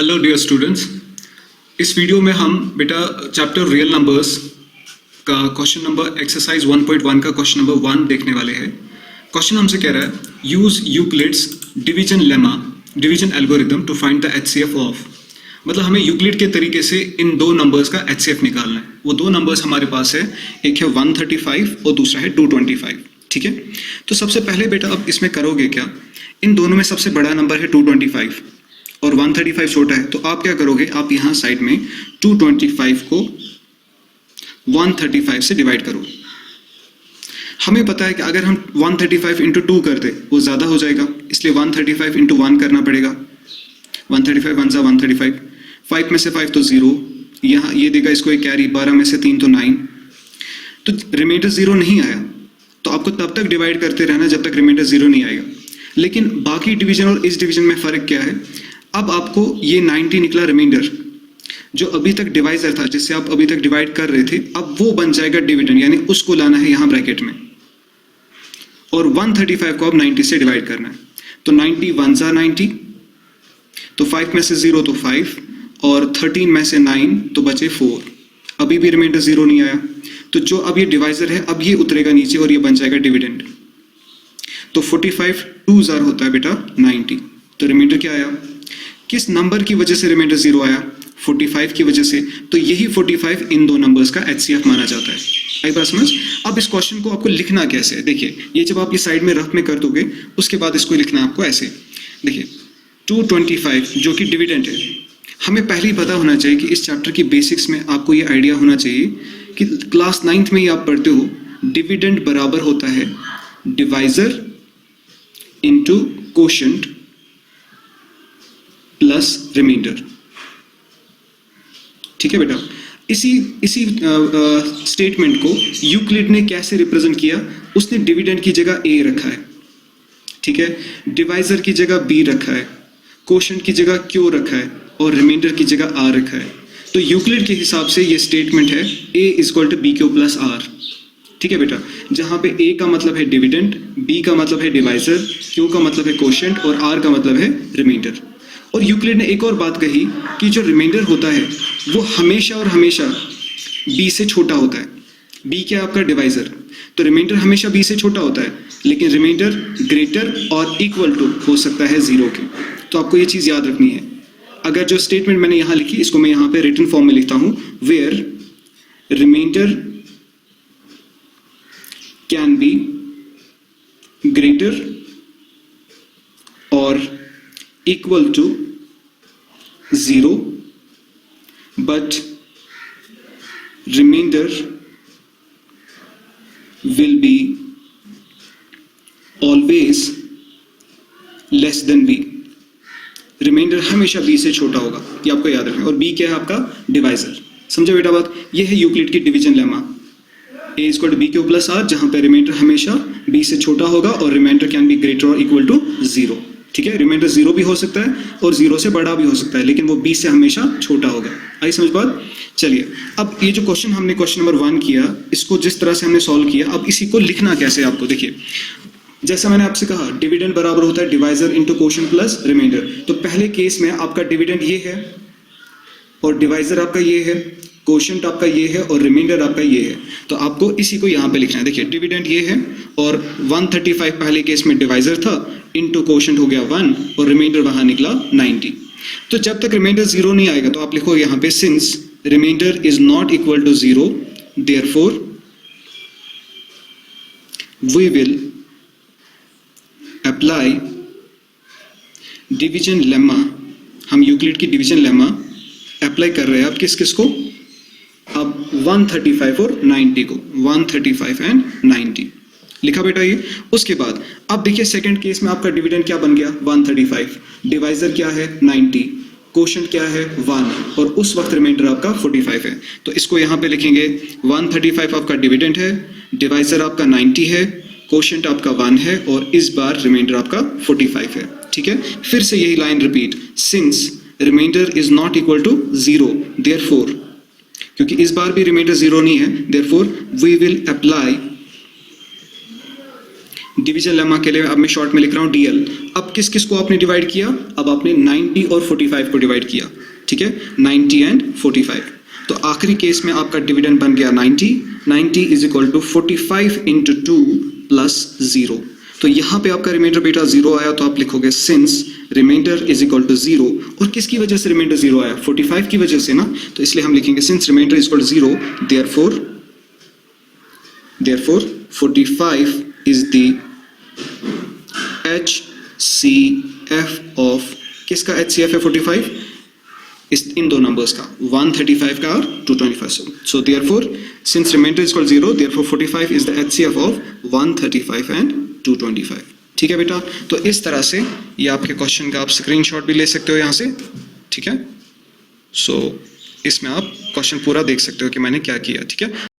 Hello dear students, इस video में हम बेटा चैप्टर रियल नंबर्स का क्वेश्चन नंबर एक्सरसाइज 1.1 का क्वेश्चन नंबर 1 देखने वाले हैं। क्वेश्चन हमसे कह रहा है use Euclid's division lemma division algorithm to find the HCF of. मतलब हमें यूक्लिड के तरीके से इन दो नंबर्स का एचसीएफ निकालना है। वो दो नंबर्स हमारे पास है, एक है 135 और दूसरा है 225। ठीक है, तो सबसे पहले बेटा अब इसमें करोगे क्या, इन दोनों में सबसे बड़ा नंबर है 225 और 135 छोटा है, तो आप क्या करोगे, आप यहाँ साइड में 225 को 135 से डिवाइड करो। हमें पता है कि अगर हम 135 इंटू 2 कर दे वो ज़्यादा हो जाएगा, इसलिए 135 इंटू 1 करना पड़ेगा। 135 1 सा 135, 5 में से 5 तो 0, यहाँ ये देगा इसको एक कैरी, 12 में से 3 तो 9, तो रिमाइंडर 0 नहीं आया। तो आपको तब तक डिवाइड करते रहना जब तक रिमाइंडर 0 नहीं आएगा। लेकिन बाकी डिवीजन और इस डिवीजन में फ़र्क क्या है, अब आपको ये 90 निकला रिमाइंडर, जो अभी तक डिवाइजर था जिससे आप अभी तक डिवाइड कर रहे थे, अब वो बन जाएगा डिविडेंड, यानी उसको लाना है यहाँ ब्रैकेट में, और 135 को अब 90 से डिवाइड करना है। तो 90 1 सा 90, तो 5 में से 0 तो 5, और 13 में से 9 तो बचे 4। अभी भी रिमाइंडर 0 नहीं आया, तो जो अब ये डिवाइजर है अब ये उतरेगा नीचे और ये बन जाएगा डिविडेंड। तो 45 2 जार होता है बेटा 90। तो रिमाइंडर क्या आया, किस नंबर की वजह से रिमाइंडर 0 आया, 45 की वजह से। तो यही 45 इन दो नंबर्स का एचसीएफ माना जाता है। आई बात समझ। अब इस क्वेश्चन को आपको लिखना कैसे है, देखिए ये जब आप ये साइड में रफ में कर दोगे उसके बाद इसको लिखना है आपको ऐसे। देखिए 225 जो कि डिविडेंड है, हमें पहले ही पता होना चाहिए कि इस चैप्टर की बेसिक्स में आपको ये आइडिया होना चाहिए कि क्लास 9th में ही आप पढ़ते हो, डिविडेंड बराबर होता है divisor into quotient plus remainder. ठीक है बेटा, इसी स्टेटमेंट को यूक्लिड ने कैसे रिप्रेजेंट किया, उसने डिविडेंड की जगह ए रखा है, ठीक है, डिवाइजर की जगह बी रखा है, कोशेंट की जगह क्यू रखा है, और रिमाइंडर की जगह आर रखा है। तो यूक्लिड के हिसाब से ये स्टेटमेंट है a equal to B Q plus r. ठीक है बेटा, जहां पे ए का मतलब है डिविडेंड, बी का मतलब है डिवाइजर, क्यू का मतलब है कोशेंट और आर का मतलब है रिमाइंडर। और यूक्लिड ने एक और बात कही कि जो रिमाइंडर होता है वो हमेशा और हमेशा बी से छोटा होता है। बी क्या आपका डिवाइजर, तो रिमाइंडर हमेशा बी से छोटा होता है, लेकिन रिमाइंडर ग्रेटर और इक्वल टू हो सकता है 0 के। तो आपको ये चीज़ याद रखनी है। अगर जो स्टेटमेंट मैंने यहाँ लिखी इसको मैं यहाँ पे रिटन फॉर्म में लिखता हूँ, where remainder can be greater और equal to 0 but remainder will be always less than b। Remainder हमेशा b से छोटा होगा, ये आपको याद रखना है। और b क्या है आपका डिवाइजर। समझे बेटा बात, ये है यूक्लिड की division lemma, a equal to B Q plus R, जहां पे रिमाइंडर हमेशा b से छोटा होगा और रिमाइंडर कैन बी ग्रेटर और इक्वल टू 0। ठीक है, रिमाइंडर 0 भी हो सकता है और 0 से बड़ा भी हो सकता है, लेकिन वो 20 से हमेशा छोटा होगा। आई समझ बात। चलिए अब ये जो क्वेश्चन हमने क्वेश्चन नंबर 1 किया, इसको जिस तरह से हमने सॉल्व किया, अब इसी को लिखना कैसे आपको देखिए। जैसा मैंने आपसे कहा डिविडेंड बराबर होता है divisor into quotient plus remainder. तो पहले केस में आपका डिविडेंड ये है और डिवाइजर आपका ये है, कोशेंट आपका ये है और रिमाइंडर आपका ये है। तो आपको इसी को यहाँ पे लिखना है। देखिए डिविडेंड ये है और 135 पहले केस में डिवाइजर था, इनटू कोशेंट हो गया 1 और रिमाइंडर वहां निकला 90। तो जब तक रिमाइंडर 0 नहीं आएगा तो आप लिखो यहाँ पे since remainder is not equal to 0 therefore we will apply division lemma. हम यूक्लिड की डिवीजन लेमा अप्लाई कर रहे हैं अब किस किस को, अब 135 और 90 को, 135 एंड 90 लिखा बेटा ये। उसके बाद अब देखिए सेकंड केस में आपका डिविडेंड क्या बन गया 135, डिवाइजर क्या है 90, कोशेंट क्या है 1 और उस वक्त रिमाइंडर आपका 45 है। तो इसको यहाँ पे लिखेंगे 135 आपका डिविडेंड है, डिवाइजर आपका 90 है, कोशेंट आपका 1 है और इस बार रिमाइंडर आपका 45 है। ठीक है, फिर से यही line repeat, since remainder is not equal to 0 therefore, क्योंकि इस बार भी रिमाइंडर 0 नहीं है, therefore we will apply division lemma के लिए अब मैं शॉर्ट में लिख रहा हूँ DL। अब किस किस को आपने डिवाइड किया? अब आपने 90 और 45 को डिवाइड किया, ठीक है, 90 एंड 45। तो आखिरी केस में आपका डिविडेंड बन गया 90 is equal to 45 into 2 plus 0। तो यहाँ पे आपका रिमाइंडर बेटा 0 आया, तो आप लिखोगे since remainder is equal to 0। और किसकी वजह से रिमाइंडर 0 आया? 45 की वजह से ना, तो इसलिए हम लिखेंगे since remainder is equal to 0, therefore 45 is the HCF of, किसका HCF है 45? इन दो नंबर्स का, 135 का और 225। So therefore since remainder is equal to 0, therefore 45 is the HCF of 135 and 225। ठीक है बेटा, तो इस तरह से ये आपके क्वेश्चन का आप स्क्रीनशॉट भी ले सकते हो यहाँ से, ठीक है। सो इसमें आप क्वेश्चन पूरा देख सकते हो कि मैंने क्या किया, ठीक है।